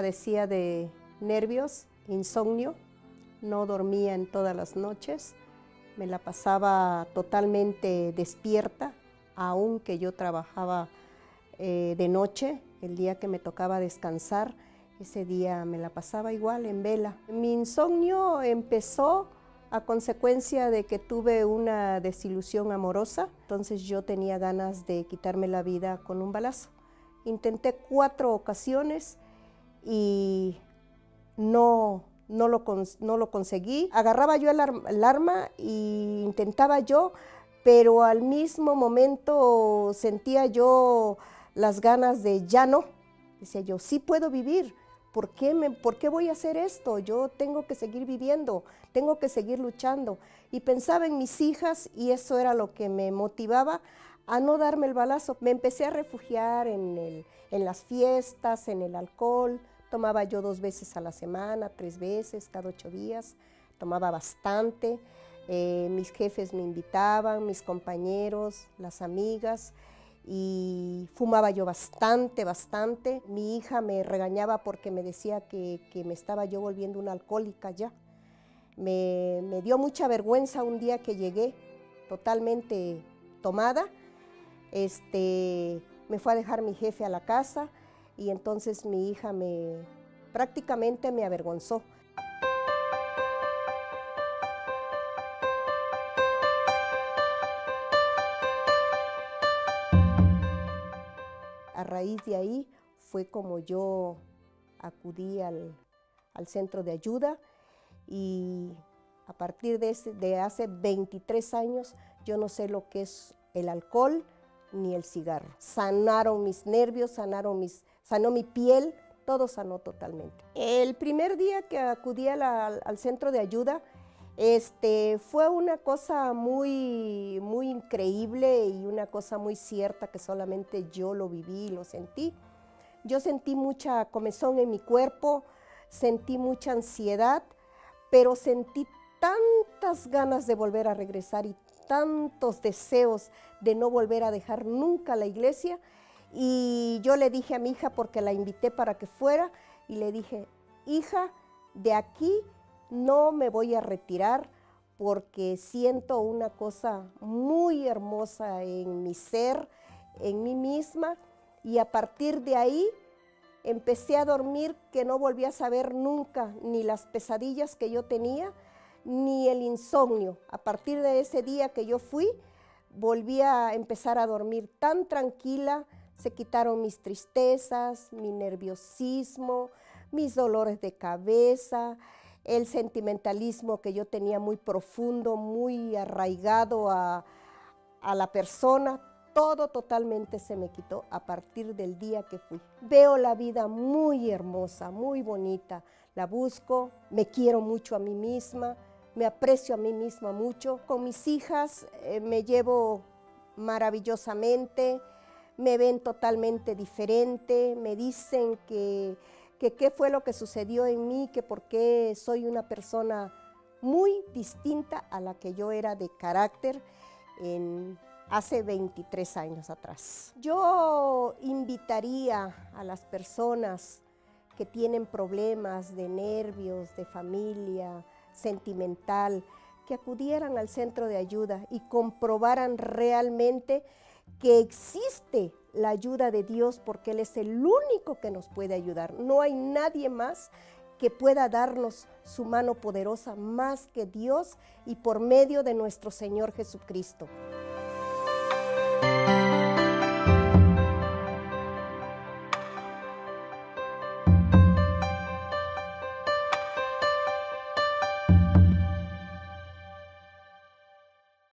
padecía de nervios, insomnio, no dormía en todas las noches, me la pasaba totalmente despierta, aunque yo trabajaba de noche. El día que me tocaba descansar, ese día me la pasaba igual en vela. Mi insomnio empezó a consecuencia de que tuve una desilusión amorosa, entonces yo tenía ganas de quitarme la vida con un balazo. Intenté 4 ocasiones y no lo conseguí. Agarraba yo el arma e intentaba yo, pero al mismo momento sentía yo las ganas de ya no. Decía yo, sí puedo vivir. ¿Por qué voy a hacer esto? Yo tengo que seguir viviendo, tengo que seguir luchando. Y pensaba en mis hijas y eso era lo que me motivaba a no darme el balazo. Me empecé a refugiar en las fiestas, en el alcohol. Tomaba yo 2 veces a la semana, 3 veces, cada 8 días. Tomaba bastante. Mis jefes me invitaban, mis compañeros, las amigas. Y fumaba yo bastante. Mi hija me regañaba porque me decía que me estaba yo volviendo una alcohólica ya. Me dio mucha vergüenza un día que llegué totalmente tomada. Me fue a dejar mi jefe a la casa y entonces mi hija prácticamente me avergonzó. A raíz de ahí fue como yo acudí al centro de ayuda y a partir de hace 23 años yo no sé lo que es el alcohol ni el cigarro. Sanaron mis nervios, sanó mi piel, todo sanó totalmente. El primer día que acudí al centro de ayuda, fue una cosa muy increíble y una cosa muy cierta que solamente yo lo viví y lo sentí. Yo sentí mucha comezón en mi cuerpo, sentí mucha ansiedad, pero sentí tantas ganas de volver a regresar y tantos deseos de no volver a dejar nunca la iglesia. Y yo le dije a mi hija, porque la invité para que fuera, y le dije, hija, de aquí no me voy a retirar porque siento una cosa muy hermosa en mi ser, en mí misma, y a partir de ahí empecé a dormir que no volví a saber nunca ni las pesadillas que yo tenía, ni el insomnio. A partir de ese día que yo fui, volví a empezar a dormir tan tranquila, se quitaron mis tristezas, mi nerviosismo, mis dolores de cabeza, el sentimentalismo que yo tenía muy profundo, muy arraigado a la persona, todo totalmente se me quitó a partir del día que fui. Veo la vida muy hermosa, muy bonita, la busco, me quiero mucho a mí misma, me aprecio a mí misma mucho. Con mis hijas me llevo maravillosamente, me ven totalmente diferente, me dicen que qué fue lo que sucedió en mí, que por qué soy una persona muy distinta a la que yo era de carácter hace 23 años atrás. Yo invitaría a las personas que tienen problemas de nervios, de familia, sentimental, que acudieran al centro de ayuda y comprobaran realmente que existe la ayuda de Dios, porque Él es el único que nos puede ayudar. No hay nadie más que pueda darnos su mano poderosa más que Dios y por medio de nuestro Señor Jesucristo.